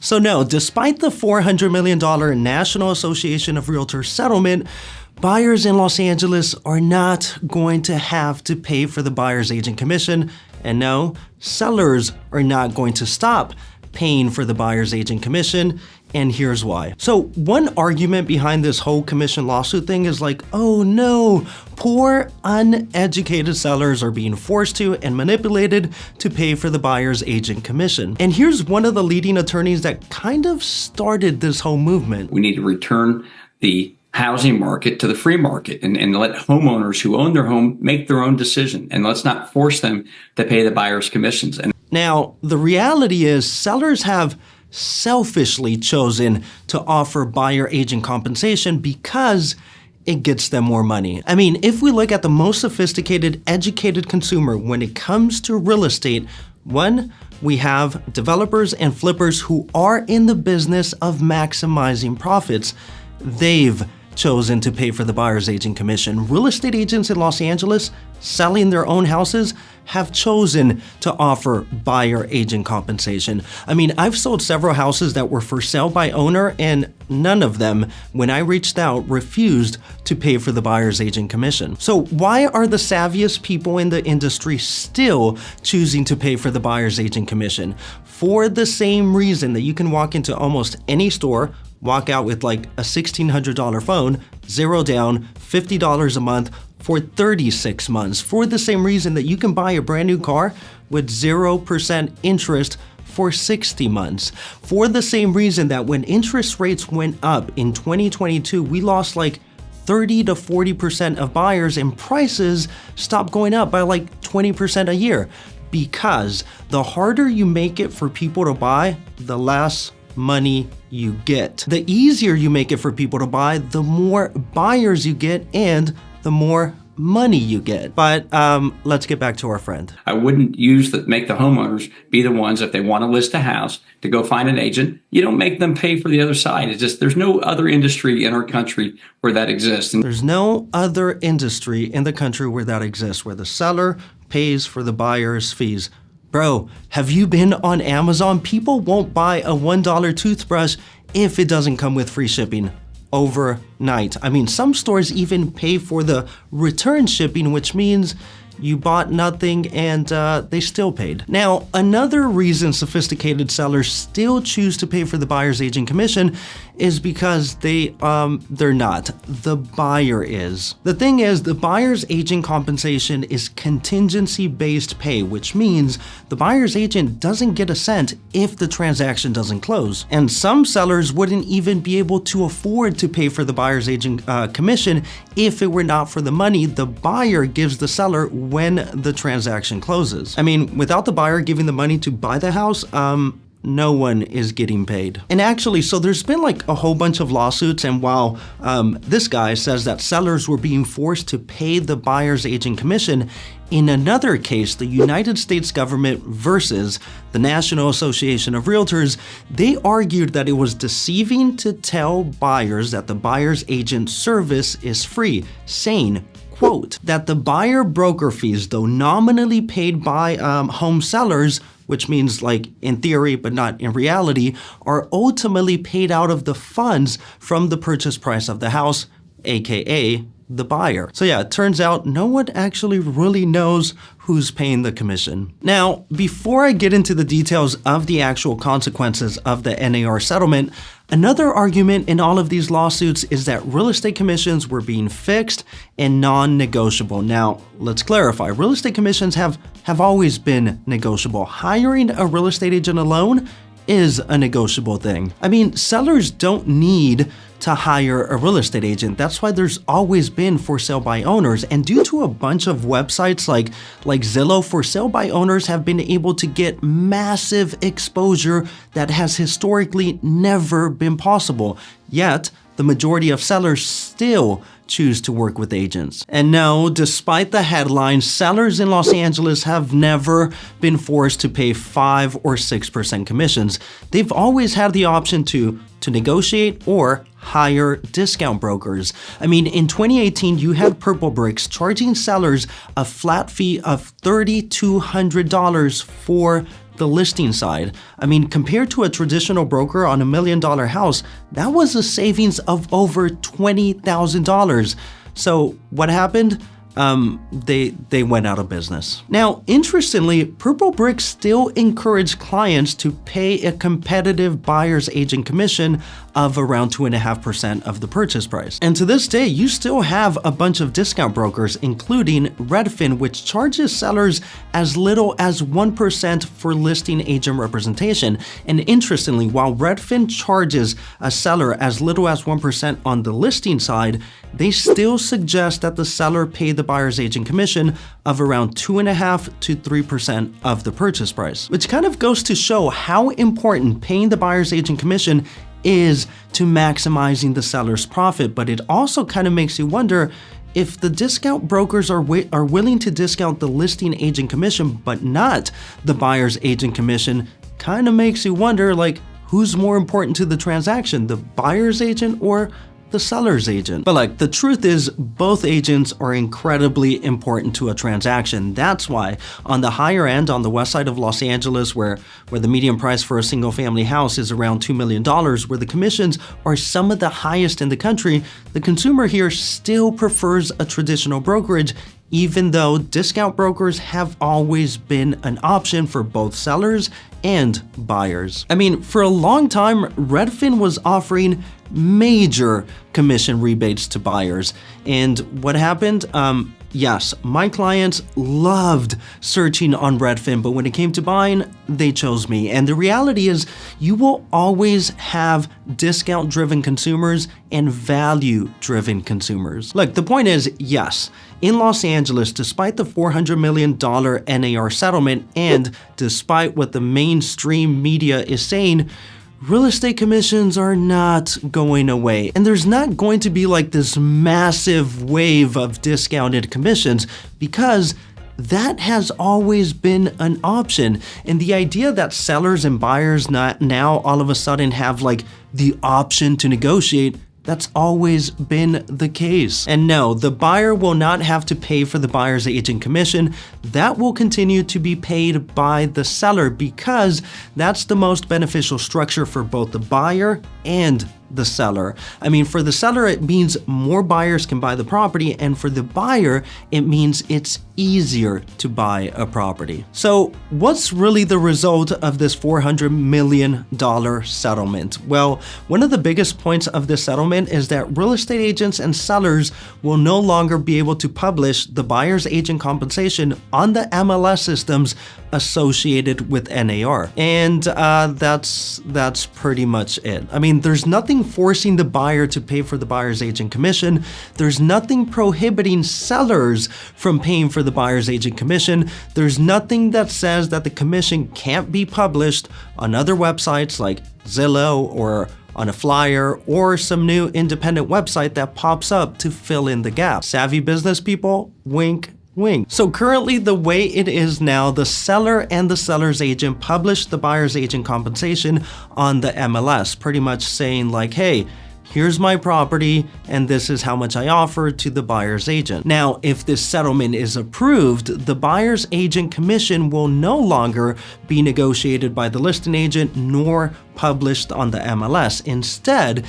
So no, despite the $400 million National Association of Realtors settlement, buyers in Los Angeles are not going to have to pay for the buyer's agent commission. And no, sellers are not going to stop paying for the buyer's agent commission. And here's why. So one argument behind this whole commission lawsuit thing is like, oh no, poor uneducated sellers are being forced to and manipulated to pay for the buyer's agent commission. And here's one of the leading attorneys that kind of started this whole movement. We need to return the housing market to the free market and let homeowners who own their home make their own decision. And let's not force them to pay the buyer's commissions. And now, the reality is sellers have selfishly chosen to offer buyer agent compensation because it gets them more money. I mean, if we look at the most sophisticated, educated consumer when it comes to real estate, one, we have developers and flippers who are in the business of maximizing profits. They've chosen to pay for the buyer's agent commission. Real estate agents in Los Angeles selling their own houses have chosen to offer buyer agent compensation. I mean, I've sold several houses that were for sale by owner, and none of them, when I reached out, refused to pay for the buyer's agent commission. So why are the savviest people in the industry still choosing to pay for the buyer's agent commission? For the same reason that you can walk into almost any store, walk out with like a $1,600 phone, zero down, $50 a month for 36 months. For the same reason that you can buy a brand new car with 0% interest for 60 months. For the same reason that when interest rates went up in 2022, we lost like 30 to 40% of buyers and prices stopped going up by like 20% a year. Because the harder you make it for people to buy, the less money you get. The easier you make it for people to buy, the more buyers you get and the more money you get. But let's get back to our friend. I wouldn't make the homeowners be the ones, if they want to list a house, to go find an agent. You don't make them pay for the other side. It's just, there's no other industry in our country where that exists. And there's no other industry in the country where that exists, where the seller pays for the buyer's fees. Bro, have you been on Amazon? People won't buy a $1 toothbrush if it doesn't come with free shipping overnight. I mean, some stores even pay for the return shipping, which means you bought nothing and they still paid. Now, another reason sophisticated sellers still choose to pay for the buyer's agent commission is because they're not. The buyer is. The thing is, the buyer's agent compensation is contingency-based pay, which means the buyer's agent doesn't get a cent if the transaction doesn't close. And some sellers wouldn't even be able to afford to pay for the buyer's agent commission if it were not for the money the buyer gives the seller when the transaction closes. I mean, without the buyer giving the money to buy the house, no one is getting paid. And actually, so there's been like a whole bunch of lawsuits, and while this guy says that sellers were being forced to pay the buyer's agent commission, in another case, the United States government versus the National Association of Realtors, they argued that it was deceiving to tell buyers that the buyer's agent service is free, saying, quote, that the buyer broker fees, though nominally paid by home sellers, which means like in theory but not in reality, are ultimately paid out of the funds from the purchase price of the house, aka the buyer. So yeah, it turns out no one actually really knows who's paying the commission. Now, before I get into the details of the actual consequences of the NAR settlement, another argument in all of these lawsuits is that real estate commissions were being fixed and non-negotiable. Now, let's clarify. Real estate commissions have always been negotiable. Hiring a real estate agent alone is a negotiable thing. I mean, sellers don't need to hire a real estate agent. That's why there's always been for sale by owners. And due to a bunch of websites like Zillow, for sale by owners have been able to get massive exposure that has historically never been possible. Yet, the majority of sellers still choose to work with agents. And no, despite the headlines, sellers in Los Angeles have never been forced to pay 5 or 6% commissions. They've always had the option to negotiate or hire discount brokers. I mean, in 2018, you had Purple Bricks charging sellers a flat fee of $3,200 for the listing side. I mean, compared to a traditional broker on $1 million house, that was a savings of over $20,000. So what happened? They went out of business. Now, interestingly, Purple Brick still encouraged clients to pay a competitive buyer's agent commission of around 2.5% of the purchase price. And to this day, you still have a bunch of discount brokers, including Redfin, which charges sellers as little as 1% for listing agent representation. And interestingly, while Redfin charges a seller as little as 1% on the listing side, they still suggest that the seller pay the buyer's agent commission of around 2.5% to 3% of the purchase price, which kind of goes to show how important paying the buyer's agent commission is to maximizing the seller's profit. But it also kind of makes you wonder, if the discount brokers are willing to discount the listing agent commission but not the buyer's agent commission, kind of makes you wonder, like, who's more important to the transaction, the buyer's agent or the seller's agent? But like, the truth is, both agents are incredibly important to a transaction. That's why on the higher end, on the west side of Los Angeles, where the median price for a single family house is around $2 million, where the commissions are some of the highest in the country, the consumer here still prefers a traditional brokerage, even though discount brokers have always been an option for both sellers and buyers. I mean, for a long time, Redfin was offering major commission rebates to buyers. And what happened? Yes, my clients loved searching on Redfin, but when it came to buying, they chose me. And the reality is, you will always have discount-driven consumers and value-driven consumers. Look, the point is, yes, in Los Angeles, despite the $400 million NAR settlement, and despite what the mainstream media is saying, real estate commissions are not going away. And there's not going to be like this massive wave of discounted commissions, because that has always been an option. And the idea that sellers and buyers not now all of a sudden have like the option to negotiate, that's always been the case. And no, the buyer will not have to pay for the buyer's agent commission. That will continue to be paid by the seller, because that's the most beneficial structure for both the buyer and the seller. I mean, for the seller, it means more buyers can buy the property, and for the buyer, it means it's easier to buy a property. So what's really the result of this $400 million settlement? Well, one of the biggest points of this settlement is that real estate agents and sellers will no longer be able to publish the buyer's agent compensation on the MLS systems associated with NAR. And that's pretty much it. I mean, there's nothing forcing the buyer to pay for the buyer's agent commission. There's nothing prohibiting sellers from paying for the buyer's agent commission. There's nothing that says that the commission can't be published on other websites like Zillow or on a flyer or some new independent website that pops up to fill in the gap. Savvy business people, wink, wink. So currently, the way it is now, the seller and the seller's agent publish the buyer's agent compensation on the MLS, pretty much saying like, hey, here's my property and this is how much I offer to the buyer's agent. Now, if this settlement is approved, the buyer's agent commission will no longer be negotiated by the listing agent nor published on the MLS. Instead,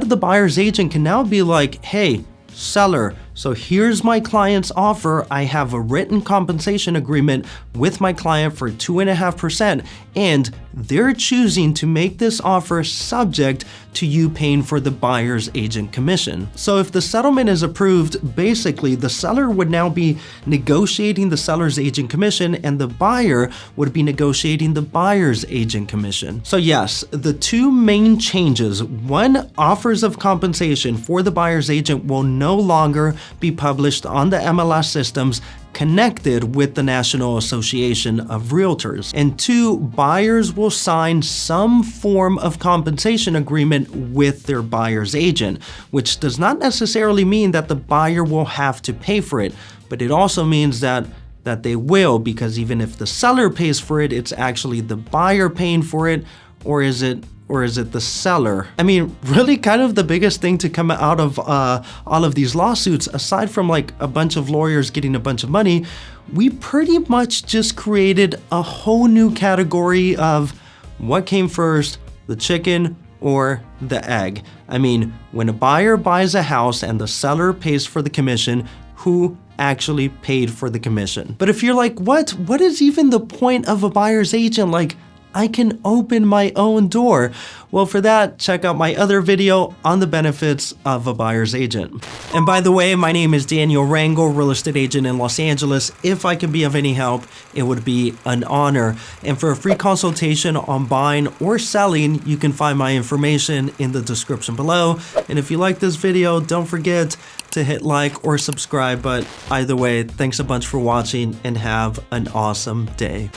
the buyer's agent can now be like, hey, seller, so here's my client's offer. I have a written compensation agreement with my client for 2.5%, and they're choosing to make this offer subject to you paying for the buyer's agent commission. So if the settlement is approved, basically the seller would now be negotiating the seller's agent commission, and the buyer would be negotiating the buyer's agent commission. So yes, the two main changes: one, offers of compensation for the buyer's agent will no longer be published on the MLS systems connected with the National Association of Realtors. And two, buyers will sign some form of compensation agreement with their buyer's agent, which does not necessarily mean that the buyer will have to pay for it, but it also means that they will, because even if the seller pays for it, it's actually the buyer paying for it, or is it or is it the seller? I mean, really kind of the biggest thing to come out of all of these lawsuits, aside from like a bunch of lawyers getting a bunch of money, we pretty much just created a whole new category of what came first, the chicken or the egg. I mean, when a buyer buys a house and the seller pays for the commission, who actually paid for the commission? But if you're like, what is even the point of a buyer's agent? Like, I can open my own door. Well, for that, check out my other video on the benefits of a buyer's agent. And by the way, my name is Daniel Rangel, real estate agent in Los Angeles. If I can be of any help, it would be an honor. And for a free consultation on buying or selling, you can find my information in the description below. And if you like this video, don't forget to hit like or subscribe. But either way, thanks a bunch for watching and have an awesome day.